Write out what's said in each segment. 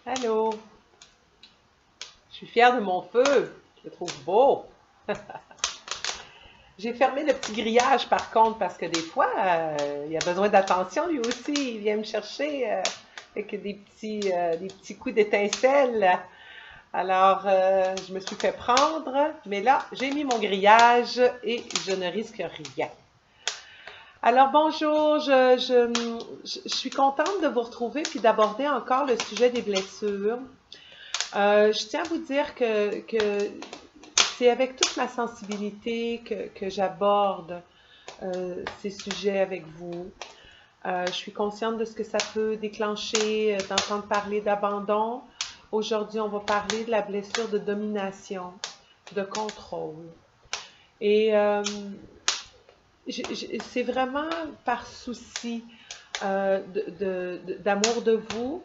Allô? Je suis fière de mon feu. Je le trouve beau. J'ai fermé le petit grillage par contre parce que des fois, il a besoin d'attention lui aussi. Il vient me chercher avec des petits coups d'étincelle. Alors, je me suis fait prendre, mais là, j'ai mis mon grillage et je ne risque rien. Alors, bonjour, je suis contente de vous retrouver puis d'aborder encore le sujet des blessures. Je tiens à vous dire que c'est avec toute ma sensibilité que j'aborde ces sujets avec vous. Je suis consciente de ce que ça peut déclencher d'entendre parler d'abandon. Aujourd'hui, on va parler de la blessure de domination, de contrôle. Et c'est vraiment par souci d'amour de vous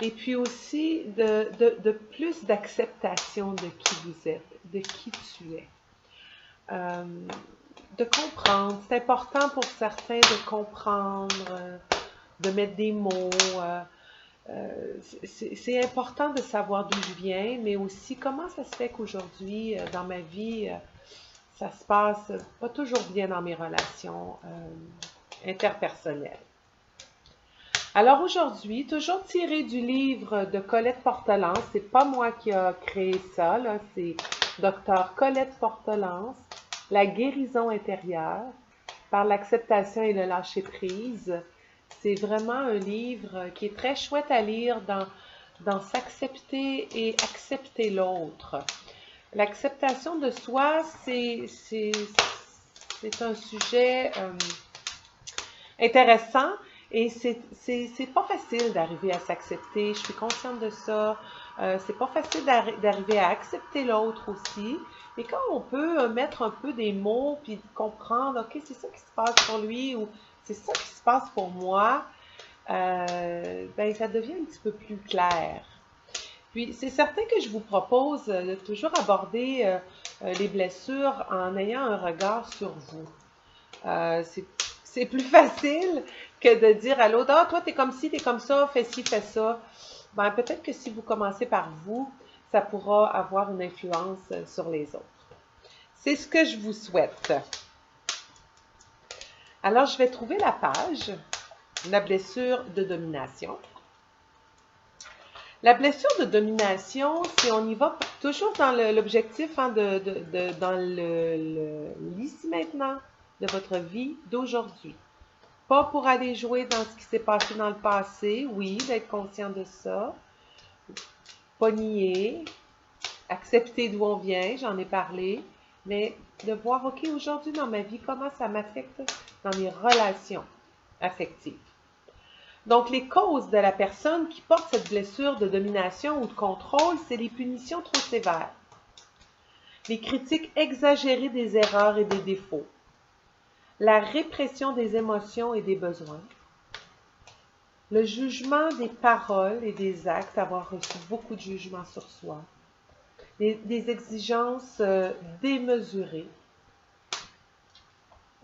et puis aussi de plus d'acceptation de qui vous êtes, de qui tu es. De comprendre, c'est important pour certains de comprendre, de mettre des mots. C'est important de savoir d'où je viens, mais aussi comment ça se fait qu'aujourd'hui, dans ma vie, ça se passe pas toujours bien dans mes relations interpersonnelles. Alors aujourd'hui, toujours tiré du livre de Colette Portelance, c'est pas moi qui a créé ça, c'est Dr. Colette Portelance, La guérison intérieure par l'acceptation et le lâcher-prise. C'est vraiment un livre qui est très chouette à lire dans s'accepter et accepter l'autre. L'acceptation de soi, c'est un sujet intéressant et c'est pas facile d'arriver à s'accepter. Je suis consciente de ça. C'est pas facile d'arriver à accepter l'autre aussi. Mais quand on peut mettre un peu des mots puis comprendre, OK, c'est ça qui se passe pour lui ou c'est ça qui se passe pour moi, ben ça devient un petit peu plus clair. Puis, c'est certain que je vous propose de toujours aborder les blessures en ayant un regard sur vous. C'est plus facile que de dire à l'autre, « Ah, toi, t'es comme ci, t'es comme ça, fais ci, fais ça. » Ben, peut-être que si vous commencez par vous, ça pourra avoir une influence sur les autres. C'est ce que je vous souhaite. Alors, je vais trouver la page, la blessure de domination. La blessure de domination, si on y va toujours dans l'objectif dans l'ici maintenant de votre vie d'aujourd'hui. Pas pour aller jouer dans ce qui s'est passé dans le passé, oui, d'être conscient de ça. Pas nier, accepter d'où on vient, j'en ai parlé, mais de voir, OK, aujourd'hui dans ma vie, comment ça m'affecte dans mes relations affectives. Donc, les causes de la personne qui porte cette blessure de domination ou de contrôle, c'est les punitions trop sévères, les critiques exagérées des erreurs et des défauts, la répression des émotions et des besoins, le jugement des paroles et des actes, avoir reçu beaucoup de jugements sur soi, des exigences démesurées,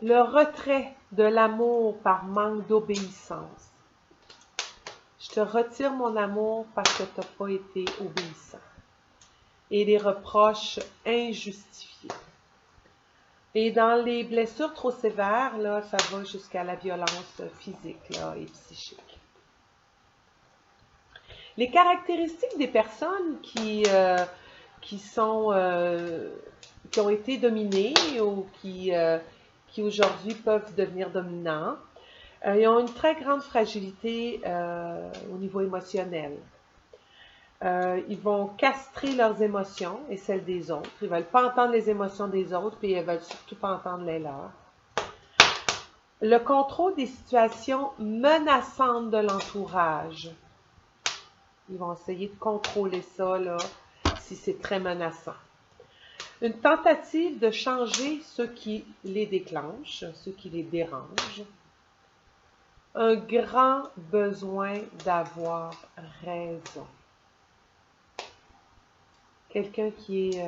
le retrait de l'amour par manque d'obéissance. Je te retire mon amour parce que tu n'as pas été obéissant. Et les reproches injustifiés. Et dans les blessures trop sévères, là, ça va jusqu'à la violence physique là, et psychique. Les caractéristiques des personnes qui ont été dominées ou qui aujourd'hui peuvent devenir dominants, ils ont une très grande fragilité au niveau émotionnel. Ils vont castrer leurs émotions et celles des autres. Ils ne veulent pas entendre les émotions des autres et ils ne veulent surtout pas entendre les leurs. Le contrôle des situations menaçantes de l'entourage. Ils vont essayer de contrôler ça là, si c'est très menaçant. Une tentative de changer ce qui les déclenche, ce qui les dérange. Un grand besoin d'avoir raison. Quelqu'un qui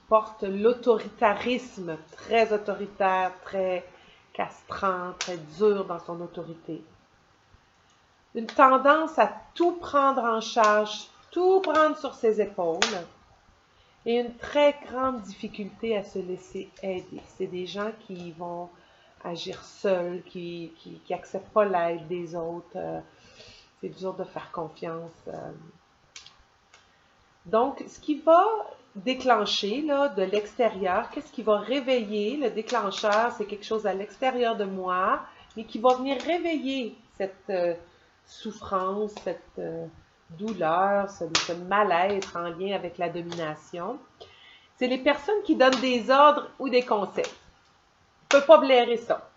porte l'autoritarisme, très autoritaire, très castrant, très dur dans son autorité. une tendance à tout prendre en charge, tout prendre sur ses épaules et une très grande difficulté à se laisser aider. C'est des gens qui vont agir seuls, qui acceptent pas l'aide des autres. C'est dur de faire confiance. Donc, ce qui va déclencher là, de l'extérieur, qu'est-ce qui va réveiller le déclencheur? C'est quelque chose à l'extérieur de moi, mais qui va venir réveiller cette souffrance, cette douleur, ce mal-être en lien avec la domination. C'est les personnes qui donnent des ordres ou des conseils. On ne peut pas blairer ça.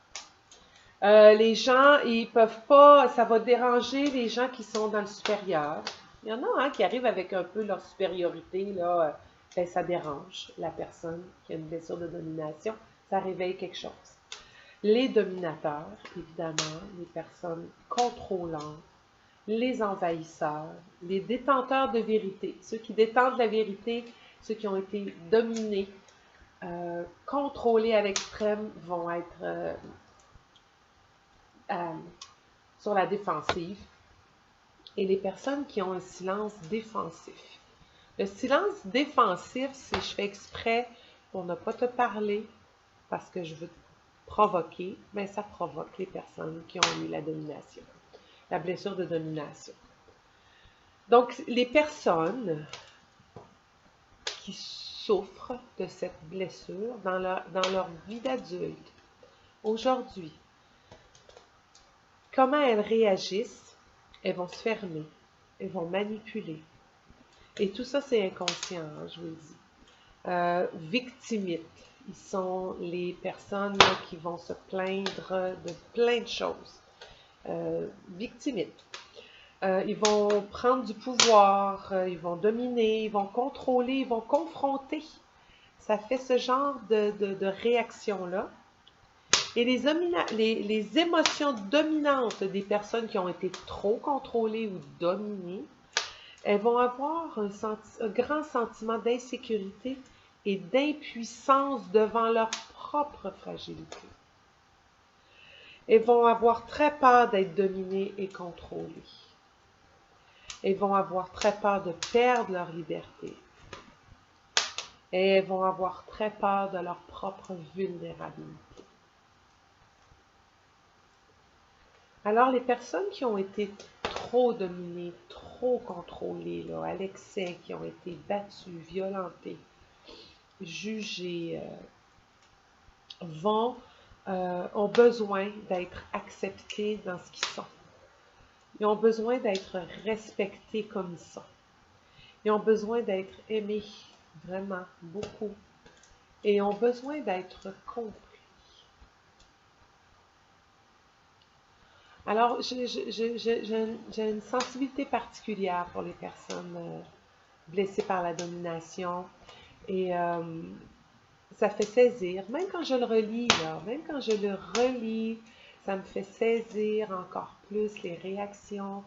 Les gens, ils peuvent pas, ça va déranger les gens qui sont dans le supérieur. Il y en a qui arrivent avec un peu leur supériorité, là, ben, ça dérange la personne qui a une blessure de domination, ça réveille quelque chose. Les dominateurs, évidemment, les personnes contrôlantes, les envahisseurs, les détenteurs de vérité, ceux qui détentent la vérité, ceux qui ont été dominés, contrôlés à l'extrême, vont être sur la défensive, et les personnes qui ont un silence défensif. Le silence défensif, c'est je fais exprès pour ne pas te parler parce que je veux te provoquer, mais ça provoque les personnes qui ont eu la domination, la blessure de domination. Donc, les personnes qui souffrent de cette blessure dans leur vie d'adulte, aujourd'hui, comment elles réagissent? Elles vont se fermer, elles vont manipuler. Et tout ça, c'est inconscient, hein, je vous le dis. Victimites, ils sont les personnes là, qui vont se plaindre de plein de choses. Victimites. Ils vont prendre du pouvoir, ils vont dominer, ils vont contrôler, ils vont confronter. Ça fait ce genre de réaction-là. Et les émotions dominantes des personnes qui ont été trop contrôlées ou dominées, elles vont avoir un grand sentiment d'insécurité et d'impuissance devant leur propre fragilité. Elles vont avoir très peur d'être dominées et contrôlées. Elles vont avoir très peur de perdre leur liberté. Et elles vont avoir très peur de leur propre vulnérabilité. Alors, les personnes qui ont été trop dominées, trop contrôlées, là, à l'excès, qui ont été battues, violentées, jugées, ont besoin d'être acceptées dans ce qu'ils sont. Ils ont besoin d'être respectés comme ils sont. Ils ont besoin d'être aimés, vraiment, beaucoup. Et ils ont besoin d'être compris. Alors, j'ai une sensibilité particulière pour les personnes blessées par la domination. Et ça fait saisir, même quand je le relis, là, même quand je le relis, ça me fait saisir encore plus les réactions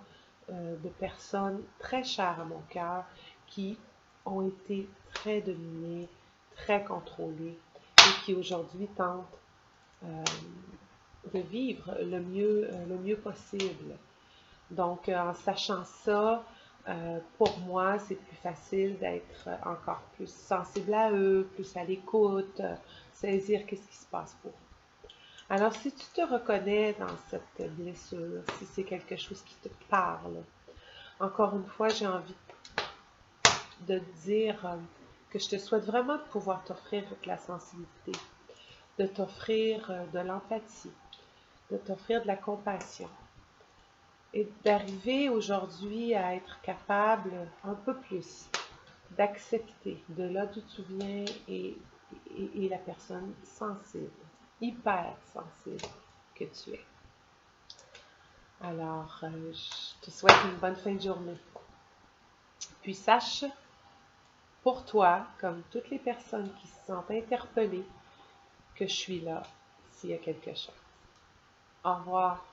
de personnes très chères à mon cœur qui ont été très dominées, très contrôlées et qui aujourd'hui tentent de vivre le mieux possible. Donc, en sachant ça, pour moi, c'est plus facile d'être encore plus sensible à eux, plus à l'écoute, saisir qu'est-ce qui se passe pour eux. Alors, si tu te reconnais dans cette blessure, si c'est quelque chose qui te parle, encore une fois, j'ai envie de te dire que je te souhaite vraiment de pouvoir t'offrir de la sensibilité, de t'offrir de l'empathie, de t'offrir de la compassion. Et d'arriver aujourd'hui à être capable un peu plus d'accepter de là d'où tu viens et la personne sensible, hyper sensible que tu es. Alors, je te souhaite une bonne fin de journée. Puis sache, pour toi, comme toutes les personnes qui se sentent interpellées, que je suis là s'il y a quelque chose. Au revoir.